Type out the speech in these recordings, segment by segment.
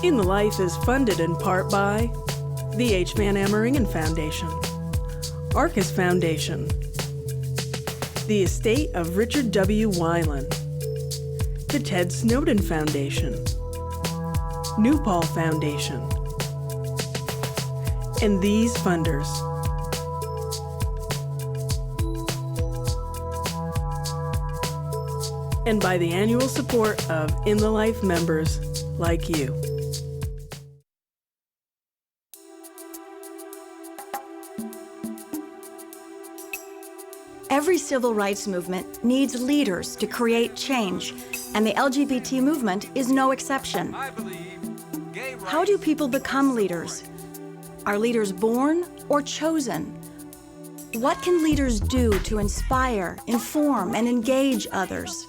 In the Life is funded in part by the H. Van Ameringen Foundation, Arcus Foundation, the estate of Richard W. Weiland, the Ted Snowden Foundation, New Paul Foundation, and these funders. And by the annual support of In the Life members like you. Every civil rights movement needs leaders to create change, and the LGBT movement is no exception. How do people become leaders? Are leaders born or chosen? What can leaders do to inspire, inform, and engage others?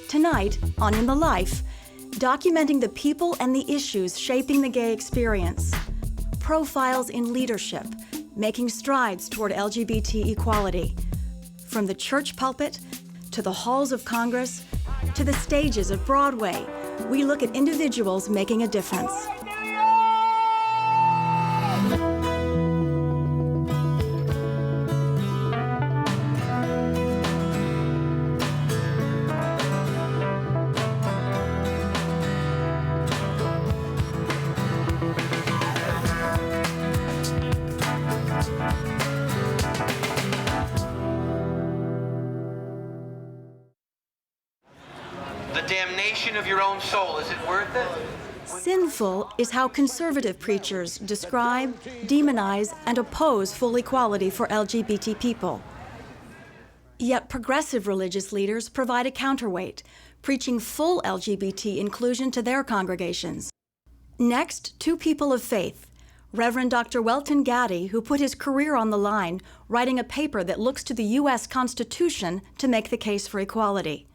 Tonight, on In the Life, documenting the people and the issues shaping the gay experience. Profiles in leadership, making strides toward LGBT equality. From the church pulpit, to the halls of Congress, to the stages of Broadway, we look at individuals making a difference. Of your own soul, is it worth it? Sinful is how conservative preachers describe, demonize, and oppose full equality for LGBT people. Yet progressive religious leaders provide a counterweight, preaching full LGBT inclusion to their congregations. Next, two people of faith. Reverend Dr. Welton Gaddy, who put his career on the line, writing a paper that looks to the U.S. Constitution to make the case for equality.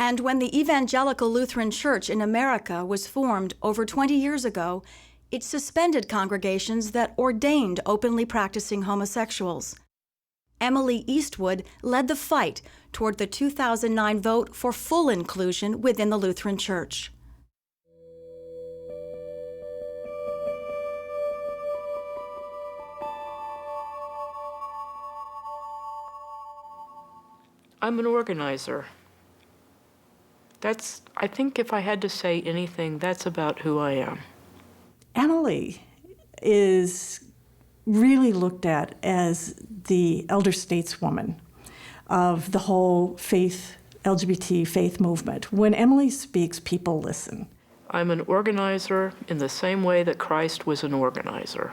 And when the Evangelical Lutheran Church in America was formed over 20 years ago, it suspended congregations that ordained openly practicing homosexuals. Emily Eastwood led the fight toward the 2009 vote for full inclusion within the Lutheran Church. I'm an organizer. I think if I had to say anything, that's about who I am. Emily is really looked at as the elder stateswoman of the whole LGBT-faith movement. When Emily speaks, people listen. I'm an organizer in the same way that Christ was an organizer.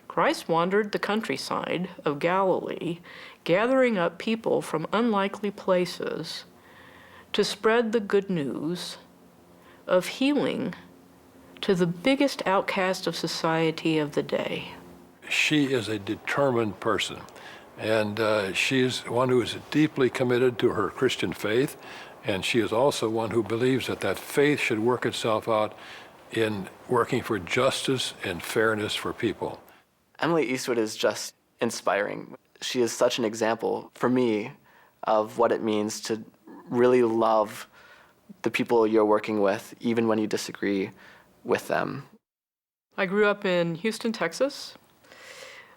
Christ wandered the countryside of Galilee, gathering up people from unlikely places to spread the good news of healing to the biggest outcast of society of the day. She is a determined person, and she is one who is deeply committed to her Christian faith, and she is also one who believes that that faith should work itself out in working for justice and fairness for people. Emily Eastwood is just inspiring. She is such an example for me of what it means to really love the people you're working with, even when you disagree with them. I grew up in Houston, Texas.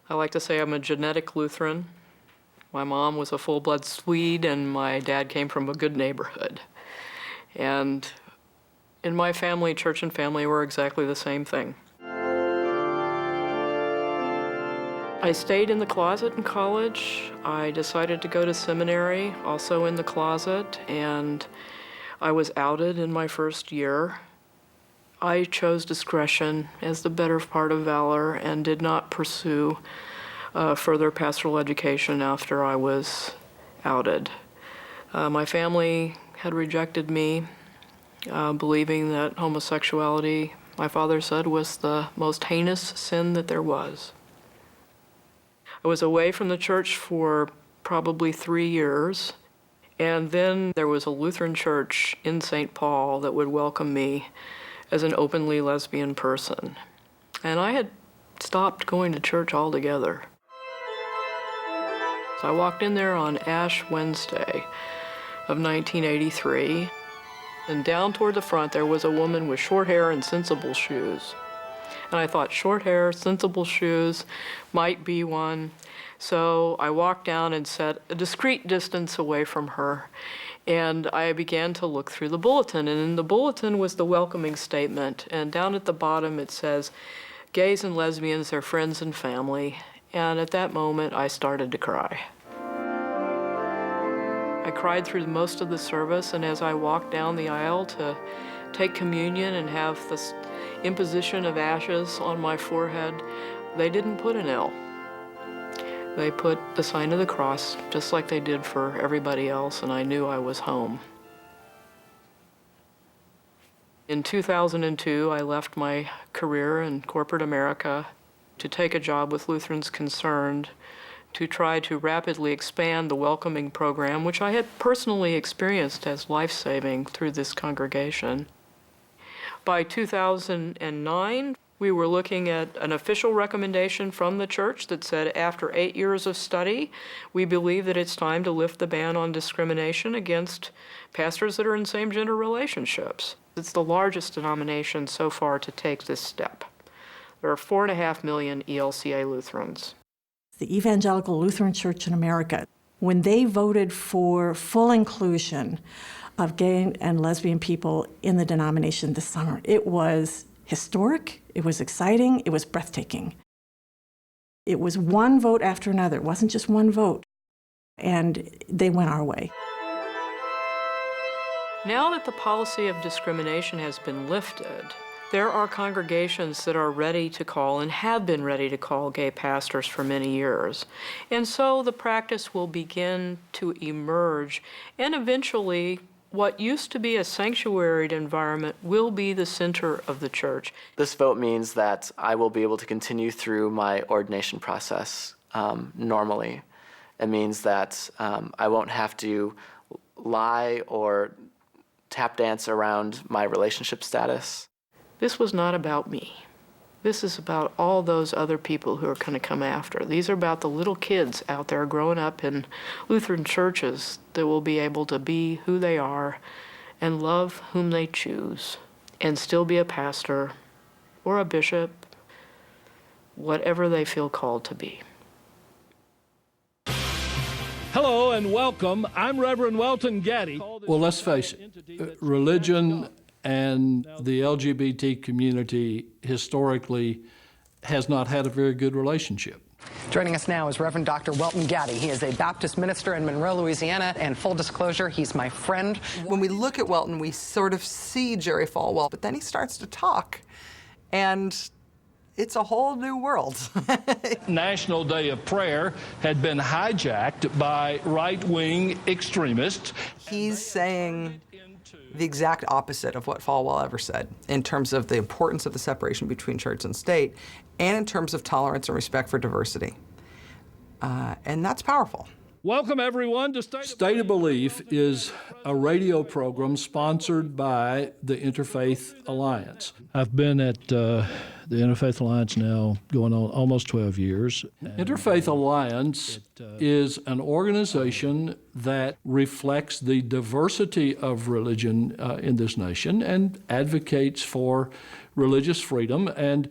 I like to say I'm a genetic Lutheran. My mom was a full-blood Swede, and my dad came from a good neighborhood. And in my family, church and family were exactly the same thing. I stayed in the closet in college. I decided to go to seminary, also in the closet, and I was outed in my first year. I chose discretion as the better part of valor and did not pursue further pastoral education after I was outed. My family had rejected me, believing that homosexuality, my father said, was the most heinous sin that there was. I was away from the church for probably 3 years, and then there was a Lutheran church in St. Paul that would welcome me as an openly lesbian person. And I had stopped going to church altogether. So I walked in there on Ash Wednesday of 1983. And down toward the front, there was a woman with short hair and sensible shoes. And I thought, short hair, sensible shoes, might be one. So I walked down and sat a discreet distance away from her. And I began to look through the bulletin. And in the bulletin was the welcoming statement. And down at the bottom it says, gays and lesbians, their friends and family. And at that moment, I started to cry. I cried through most of the service, and as I walked down the aisle to take communion and have this imposition of ashes on my forehead, they didn't put an L. They put the sign of the cross, just like they did for everybody else, and I knew I was home. In 2002, I left my career in corporate America to take a job with Lutherans Concerned to try to rapidly expand the welcoming program, which I had personally experienced as life-saving through this congregation. By 2009, we were looking at an official recommendation from the church that said after 8 years of study, we believe that it's time to lift the ban on discrimination against pastors that are in same-gender relationships. It's the largest denomination so far to take this step. There are 4.5 million ELCA Lutherans. The Evangelical Lutheran Church in America, when they voted for full inclusion of gay and lesbian people in the denomination this summer, it was historic, it was exciting, it was breathtaking. It was one vote after another. It wasn't just one vote. And they went our way. Now that the policy of discrimination has been lifted, there are congregations that are ready to call and have been ready to call gay pastors for many years. And so the practice will begin to emerge, and eventually what used to be a sanctuaried environment will be the center of the church. This vote means that I will be able to continue through my ordination process normally. It means that I won't have to lie or tap dance around my relationship status. This was not about me. This is about all those other people who are going to come after. These are about the little kids out there growing up in Lutheran churches that will be able to be who they are and love whom they choose and still be a pastor or a bishop, whatever they feel called to be. Hello and welcome. I'm Reverend Welton Gaddy. Well, let's face it, religion and the LGBT community historically has not had a very good relationship. Joining us now is Reverend Dr. Welton Gaddy. He is a Baptist minister in Monroe, Louisiana, and full disclosure, he's my friend. When we look at Welton, we sort of see Jerry Falwell, but then he starts to talk, and it's a whole new world. National Day of Prayer had been hijacked by right-wing extremists. He's saying the exact opposite of what Falwell ever said in terms of the importance of the separation between church and state and in terms of tolerance and respect for diversity. And that's powerful. Welcome, everyone, to State of Belief is a radio program sponsored by the Interfaith Alliance. I've been at the Interfaith Alliance now going on almost 12 years. Interfaith Alliance is an organization that reflects the diversity of religion in this nation and advocates for religious freedom and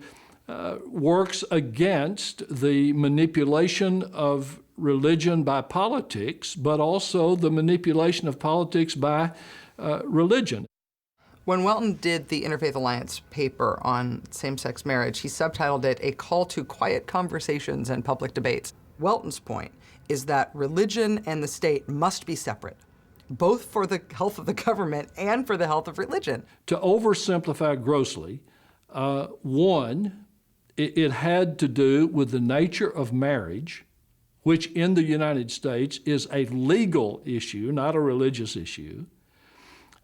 works against the manipulation of religion by politics, but also the manipulation of politics by religion. When Welton did the Interfaith Alliance paper on same-sex marriage, he subtitled it A Call to Quiet Conversations and Public Debates. Welton's point is that religion and the state must be separate, both for the health of the government and for the health of religion. To oversimplify grossly, one, it had to do with the nature of marriage, which in the United States is a legal issue, not a religious issue.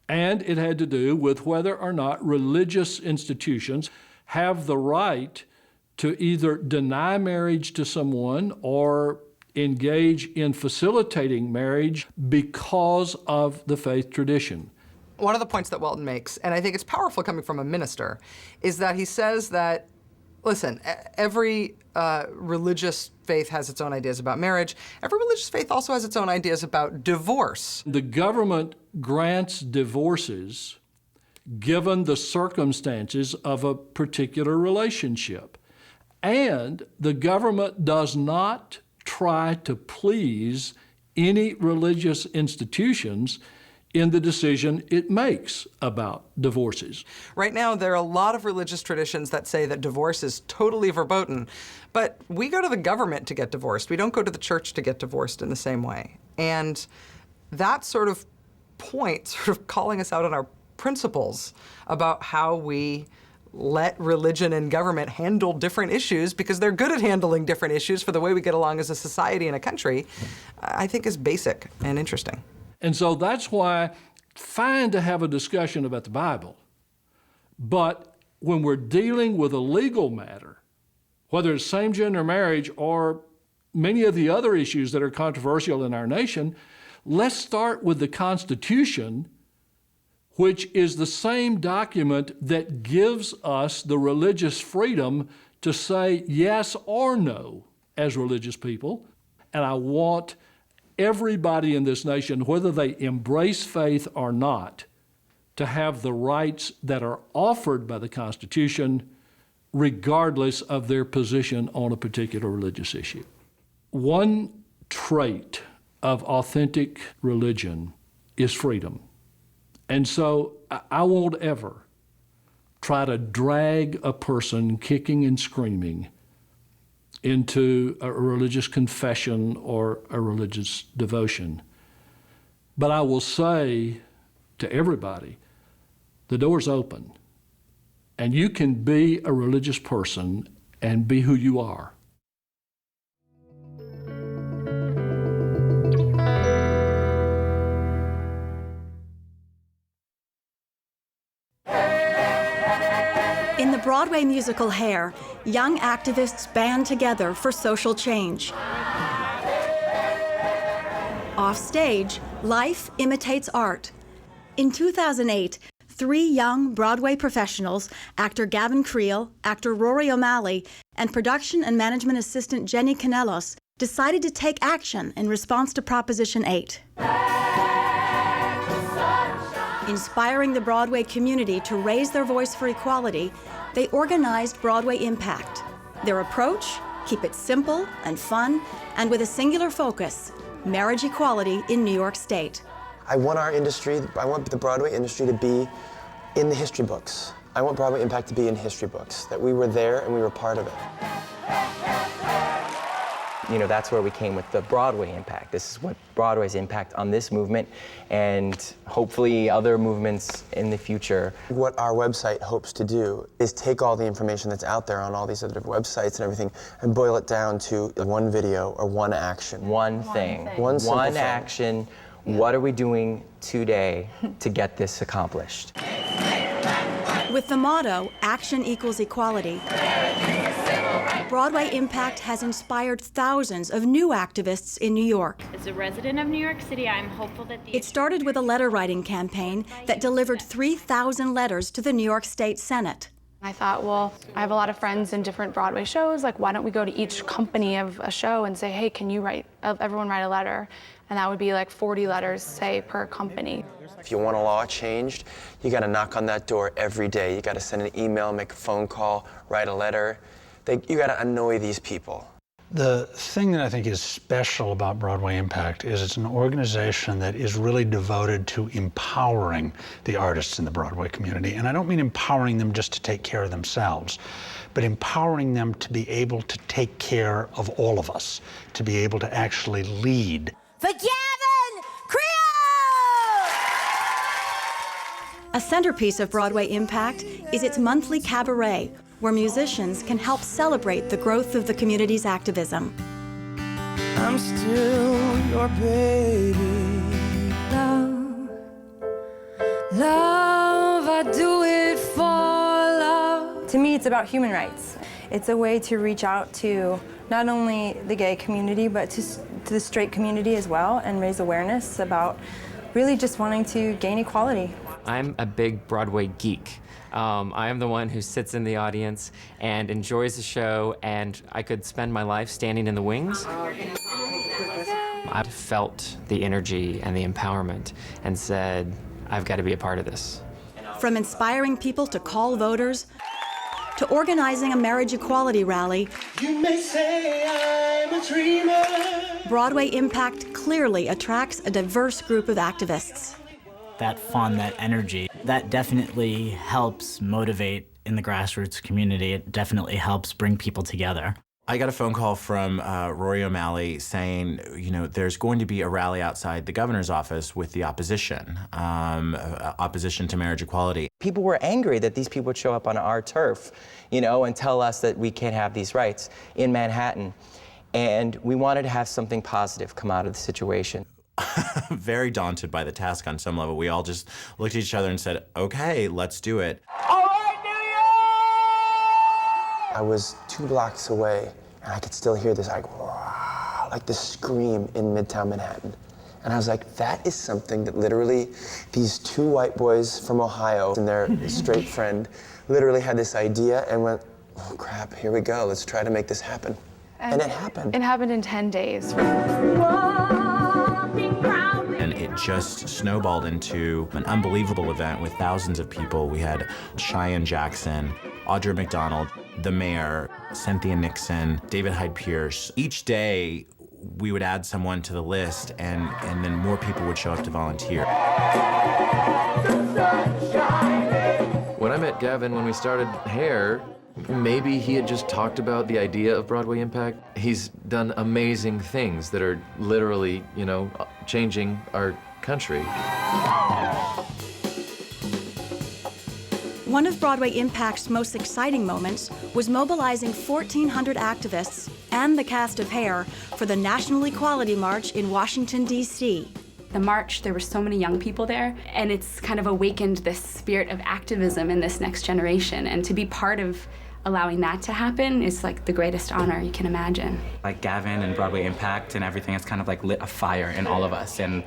And it had to do with whether or not religious institutions have the right to either deny marriage to someone or engage in facilitating marriage because of the faith tradition. One of the points that Welton makes, and I think it's powerful coming from a minister, is that he says that Listen, every religious faith has its own ideas about marriage. Every religious faith also has its own ideas about divorce. The government grants divorces given the circumstances of a particular relationship. And the government does not try to please any religious institutions in the decision it makes about divorces. Right now, there are a lot of religious traditions that say that divorce is totally verboten, but we go to the government to get divorced. We don't go to the church to get divorced in the same way. And that sort of point, sort of calling us out on our principles about how we let religion and government handle different issues because they're good at handling different issues for the way we get along as a society and a country, I think is basic and interesting. And so that's why fine to have a discussion about the Bible, but when we're dealing with a legal matter, whether it's same-gender marriage or many of the other issues that are controversial in our nation, let's start with the Constitution, which is the same document that gives us the religious freedom to say yes or no as religious people. And I want everybody in this nation, whether they embrace faith or not, to have the rights that are offered by the Constitution, regardless of their position on a particular religious issue. One trait of authentic religion is freedom. And so I won't ever try to drag a person kicking and screaming into a religious confession or a religious devotion. But I will say to everybody, the door's open, and you can be a religious person and be who you are. In the Broadway musical Hair, young activists band together for social change. Offstage, life imitates art. In 2008, 3 young Broadway professionals, actor Gavin Creel, actor Rory O'Malley, and production and management assistant Jenny Canelos, decided to take action in response to Proposition 8. Inspiring the Broadway community to raise their voice for equality, they organized Broadway Impact. Their approach? Keep it simple and fun, and with a singular focus: marriage equality in New York State. I want our industry, I want the Broadway industry to be in the history books. I want Broadway Impact to be in history books, that we were there and we were part of it. You know, that's where we came with the Broadway Impact. This is what Broadway's impact on this movement and hopefully other movements in the future. What our website hopes to do is take all the information that's out there on all these other websites and everything and boil it down to one video or one action. One thing. One action. What are we doing today to get this accomplished? With the motto, action equals equality, Broadway Impact has inspired thousands of new activists in New York. As a resident of New York City, I'm hopeful that It started with a letter-writing campaign that delivered 3,000 letters to the New York State Senate. I thought, well, I have a lot of friends in different Broadway shows, like why don't we go to each company of a show and say, hey, can you everyone write a letter? And that would be like 40 letters, say, per company. If you want a law changed, you gotta knock on that door every day. You gotta send an email, make a phone call, write a letter. You gotta annoy these people. The thing that I think is special about Broadway Impact is it's an organization that is really devoted to empowering the artists in the Broadway community. And I don't mean empowering them just to take care of themselves, but empowering them to be able to take care of all of us, to be able to actually lead. For Gavin Creel! A centerpiece of Broadway Impact is its monthly cabaret, where musicians can help celebrate the growth of the community's activism. I'm still your baby. Love, love, I do it for love. To me, it's about human rights. It's a way to reach out to not only the gay community, but to the straight community as well, and raise awareness about really just wanting to gain equality. I'm a big Broadway geek. I am the one who sits in the audience and enjoys the show, and I could spend my life standing in the wings. I felt the energy and the empowerment and said, I've got to be a part of this. From inspiring people to call voters, to organizing a marriage equality rally, You may say I'm a dreamer. Broadway Impact clearly attracts a diverse group of activists. That fun, that energy, that definitely helps motivate in the grassroots community. It definitely helps bring people together. I got a phone call from Rory O'Malley saying, you know, there's going to be a rally outside the governor's office with the opposition, opposition to marriage equality. People were angry that these people would show up on our turf, you know, and tell us that we can't have these rights in Manhattan. And we wanted to have something positive come out of the situation. Very daunted by the task on some level. We all just looked at each other and said, okay, let's do it. I was 2 blocks away, and I could still hear this like this scream in Midtown Manhattan. And I was like, that is something that literally these 2 white boys from Ohio and their straight friend literally had this idea and went, oh crap, here we go, let's try to make this happen. And it happened. It happened in 10 days. And it just snowballed into an unbelievable event with thousands of people. We had Cheyenne Jackson, Audra McDonald, the mayor, Cynthia Nixon, David Hyde Pierce. Each day, we would add someone to the list, and then more people would show up to volunteer. When I met Gavin, when we started hair, maybe he had just talked about the idea of Broadway Impact. He's done amazing things that are literally, you know, changing our country. One of Broadway Impact's most exciting moments was mobilizing 1,400 activists and the cast of Hair for the National Equality March in Washington, D.C. The march, there were so many young people there, and it's kind of awakened this spirit of activism in this next generation. And to be part of allowing that to happen is like the greatest honor you can imagine. Like Gavin and Broadway Impact and everything, it's kind of like lit a fire in all of us. And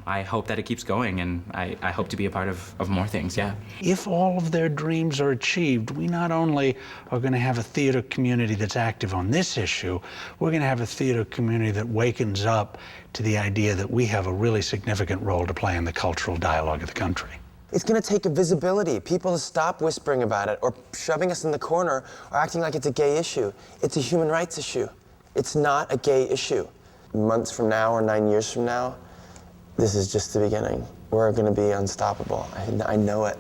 I hope that it keeps going, and I hope to be a part of more things, yeah. If all of their dreams are achieved, we not only are going to have a theater community that's active on this issue, we're going to have a theater community that wakens up to the idea that we have a really significant role to play in the cultural dialogue of the country. It's gonna take a visibility, people to stop whispering about it or shoving us in the corner or acting like it's a gay issue. It's a human rights issue. It's not a gay issue. Months from now or 9 years from now, this is just the beginning. We're gonna be unstoppable. I know it.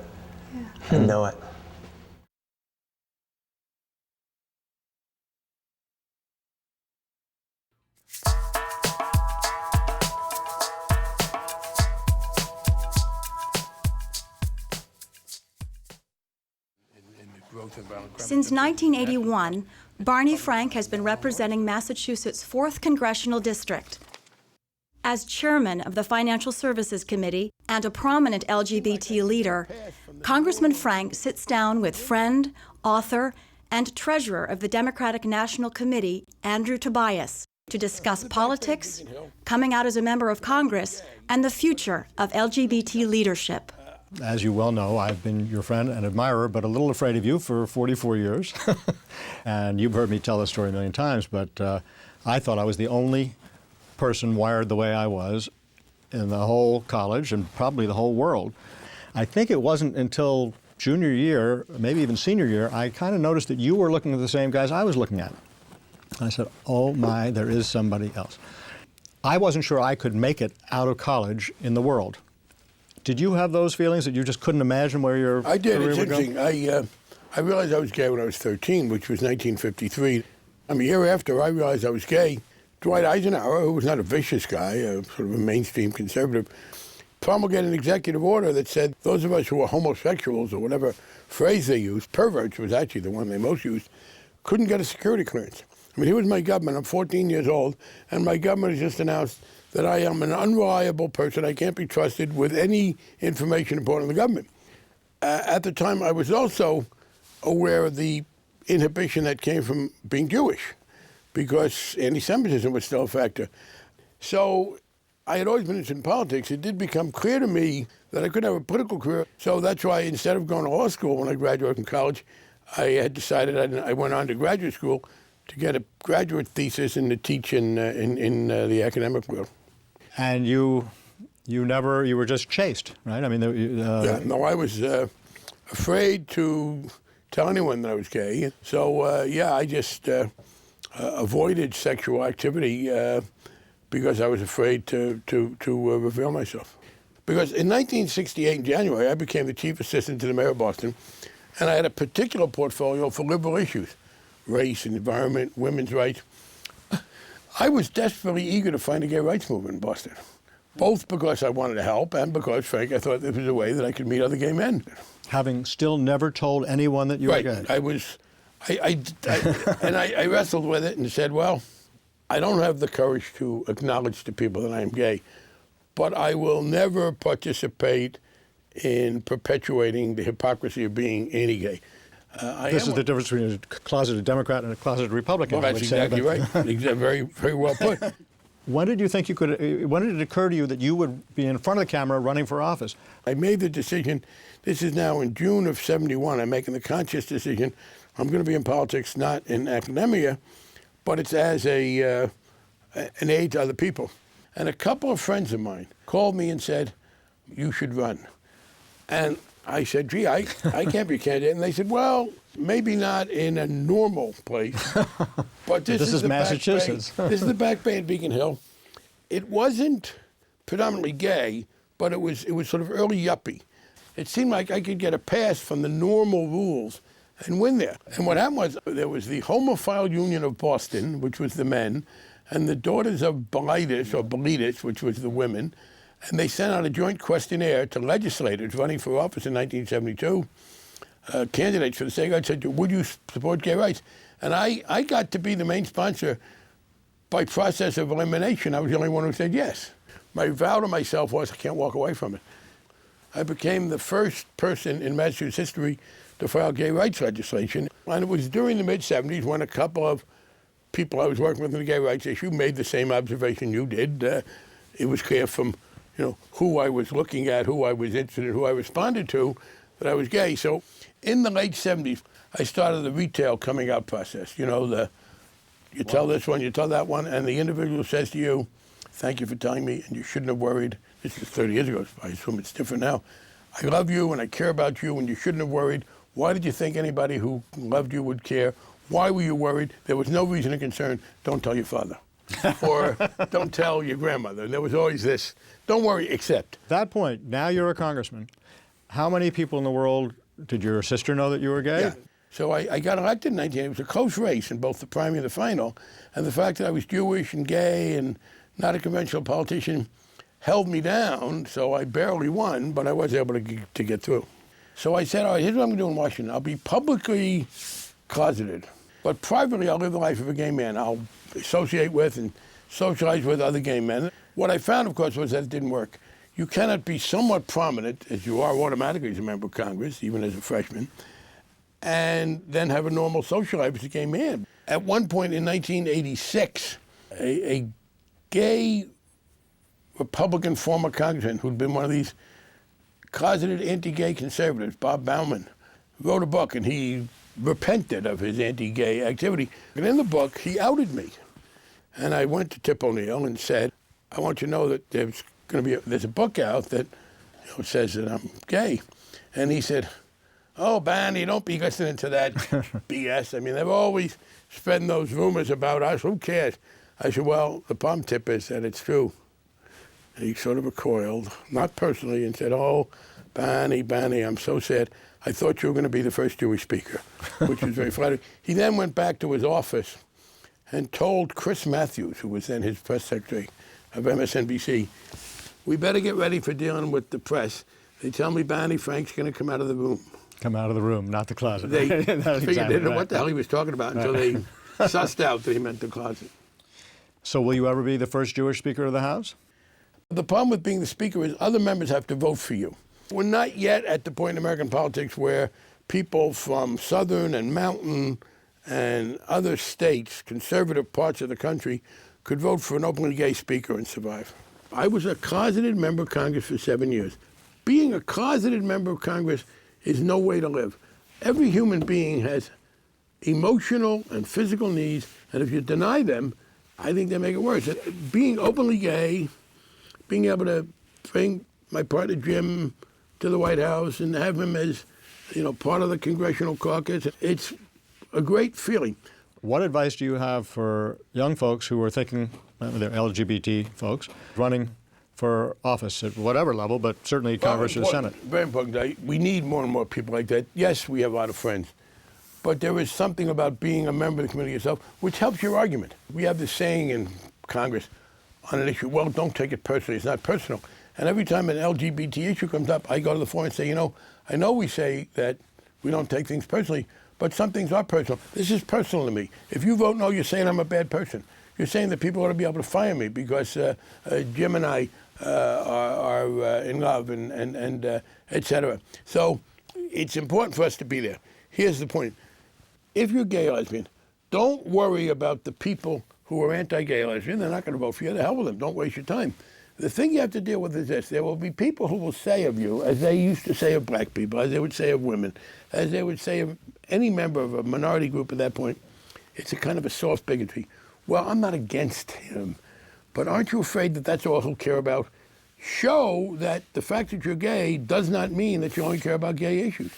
Yeah. I know it. Since 1981, Barney Frank has been representing Massachusetts' 4th Congressional District. As chairman of the Financial Services Committee and a prominent LGBT leader, Congressman Frank sits down with friend, author, and treasurer of the Democratic National Committee, Andrew Tobias, to discuss politics, coming out as a member of Congress, and the future of LGBT leadership. As you well know, I've been your friend and admirer, but a little afraid of you for 44 years. And you've heard me tell this story a million times, but I thought I was the only person wired the way I was in the whole college and probably the whole world. I think it wasn't until junior year, maybe even senior year, I kind of noticed that you were looking at the same guys I was looking at. I said, oh my, there is somebody else. I wasn't sure I could make it out of college in the world. Did you have those feelings that you just couldn't imagine where your I did. career It's would go? interesting. I realized I was gay when I was 13, which was 1953. A year after I realized I was gay, Dwight Eisenhower, who was not a vicious guy, sort of a mainstream conservative, promulgated an executive order that said those of us who were homosexuals, or whatever phrase they used, perverts was actually the one they most used, couldn't get a security clearance. He was my government. I'm 14 years old, and my government has just announced that I am an unreliable person. I can't be trusted with any information important to the government. At the time, I was also aware of the inhibition that came from being Jewish, because anti-Semitism was still a factor. So I had always been interested in politics. It did become clear to me that I couldn't have a political career. So that's why instead of going to law school when I graduated from college, I had decided I went on to graduate school to get a graduate thesis and to teach in the academic world. And you were just chaste, right? I mean, yeah, no, I was afraid to tell anyone that I was gay. So, yeah, I just avoided sexual activity because I was afraid to reveal myself. Because in 1968, in January, I became the chief assistant to the mayor of Boston, and I had a particular portfolio for liberal issues, race and environment, women's rights. I was desperately eager to find a gay rights movement in Boston, both because I wanted to help and because, Frank, I thought this was a way that I could meet other gay men. Having still never told anyone that you were gay. I wrestled with it and said, well, I don't have the courage to acknowledge to people that I am gay, but I will never participate in perpetuating the hypocrisy of being anti-gay. This is the difference between a closeted Democrat and a closeted Republican. Well, that's exactly right. Very, very well put. When did you think you could? When did it occur to you that you would be in front of the camera running for office? I made the decision. This is now in June of '71. I'm making the conscious decision. I'm going to be in politics, not in academia, but it's as an aid to other people. And a couple of friends of mine called me and said, "You should run." And I said, gee, I can't be a candidate. And they said, well, maybe not in a normal place, but this is the Massachusetts. This is the Back Bay in Beacon Hill. It wasn't predominantly gay, but it was sort of early yuppie. It seemed like I could get a pass from the normal rules and win there. And what happened was there was the Homophile Union of Boston, which was the men, and the Daughters of Bilitis, which was the women. And they sent out a joint questionnaire to legislators running for office in 1972, candidates for the state. I said, would you support gay rights? And I got to be the main sponsor by process of elimination. I was the only one who said yes. My vow to myself was I can't walk away from it. I became the first person in Massachusetts history to file gay rights legislation. And it was during the mid-'70s when a couple of people I was working with on the gay rights issue made the same observation you did. It was clear from who I was looking at, who I was interested in, who I responded to, that I was gay. So in the late 70s, I started the retail coming out process. You tell this one, you tell that one, and the individual says to you, thank you for telling me, and you shouldn't have worried. This is 30 years ago, I assume it's different now. I love you and I care about you and you shouldn't have worried. Why did you think anybody who loved you would care? Why were you worried? There was no reason to concern. Don't tell your father. Or don't tell your grandmother. There was always this, don't worry, except. At that point, now you're a congressman. How many people in the world, did your sister know that you were gay? Yeah. So I got elected in 1980. It was a close race in both the primary and the final. And the fact that I was Jewish and gay and not a conventional politician held me down, so I barely won, but I was able to get through. So I said, all right, here's what I'm going to do in Washington. I'll be publicly closeted, but privately I'll live the life of a gay man. I'll associate with and socialize with other gay men. What I found, of course, was that it didn't work. You cannot be somewhat prominent, as you are automatically as a member of Congress, even as a freshman, and then have a normal social life as a gay man. At one point in 1986, a gay Republican former congressman who'd been one of these closeted anti-gay conservatives, Bob Bauman, wrote a book, and he repented of his anti-gay activity. And in the book, he outed me. And I went to Tip O'Neill and said, I want you to know that there's a book out that says that I'm gay. And he said, oh, Barney, don't be listening to that BS. I mean, they've always spreading those rumors about us. Who cares? I said, well, the palm tip is that it's true. And he sort of recoiled, not personally, and said, oh, Barney, I'm so sad. I thought you were going to be the first Jewish speaker, which was very flattering. He then went back to his office and told Chris Matthews, who was then his press secretary of MSNBC, we better get ready for dealing with the press. They tell me Barney Frank's going to come out of the room. Come out of the room, not the closet. They figured exactly they didn't know what the hell he was talking about until they sussed out that he meant the closet. So will you ever be the first Jewish Speaker of the House? The problem with being the Speaker is other members have to vote for you. We're not yet at the point in American politics where people from Southern and Mountain and other states, conservative parts of the country, could vote for an openly gay speaker and survive. I was a closeted member of Congress for 7 years. Being a closeted member of Congress is no way to live. Every human being has emotional and physical needs, and if you deny them, I think they make it worse. Being openly gay, being able to bring my partner Jim to the White House and have him as, part of the congressional caucus, it's a great feeling. What advice do you have for young folks who are thinking, they're LGBT folks, running for office at whatever level, but certainly Congress or the Senate? Very important. We need more and more people like that. Yes, we have a lot of friends, but there is something about being a member of the community yourself which helps your argument. We have this saying in Congress on an issue, well, don't take it personally. It's not personal. And every time an LGBT issue comes up, I go to the floor and say, I know we say that we don't take things personally, but some things are personal. This is personal to me. If you vote no, you're saying I'm a bad person. You're saying that people ought to be able to fire me because Jim and I are in love and et cetera. So it's important for us to be there. Here's the point. If you're gay or lesbian, don't worry about the people who are anti-gay or lesbian. They're not going to vote for you. The hell with them. Don't waste your time. The thing you have to deal with is this. There will be people who will say of you, as they used to say of black people, as they would say of women, as they would say of any member of a minority group at that point, it's a kind of a soft bigotry. Well, I'm not against him, but aren't you afraid that that's all he'll care about? Show that the fact that you're gay does not mean that you only care about gay issues.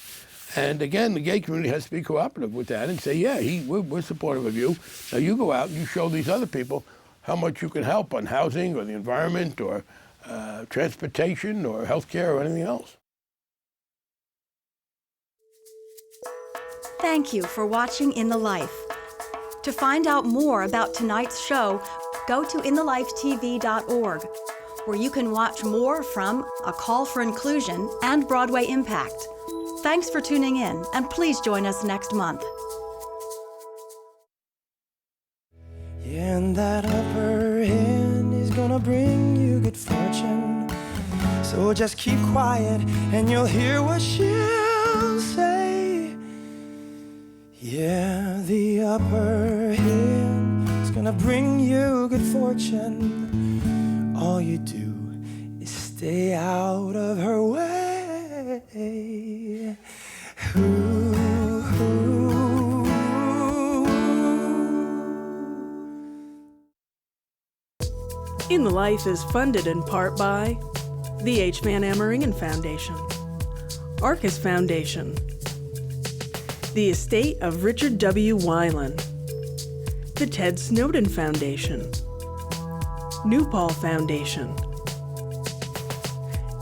And again, the gay community has to be cooperative with that and say, yeah, we're supportive of you. Now you go out and you show these other people how much you can help on housing or the environment or transportation or healthcare or anything else. Thank you for watching In the Life. To find out more about tonight's show, go to inthelifetv.org, where you can watch more from A Call for Inclusion and Broadway Impact. Thanks for tuning in, and please join us next month. Yeah, and that upper hand is gonna bring you good fortune. So just keep quiet and you'll hear what she'll say. Yeah, the upper hand is gonna bring you good fortune. All you do is stay out of her way. Ooh, ooh. In the Life is funded in part by the H. Van Ameringen Foundation, Arcus Foundation, the estate of Richard W. Weiland, the Ted Snowden Foundation, New Paul Foundation,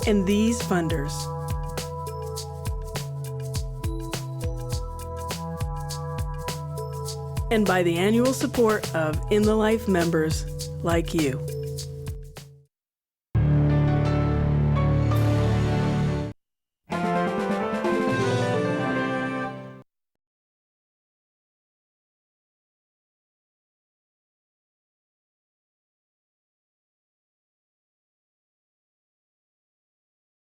and these funders. And by the annual support of In the Life members like you.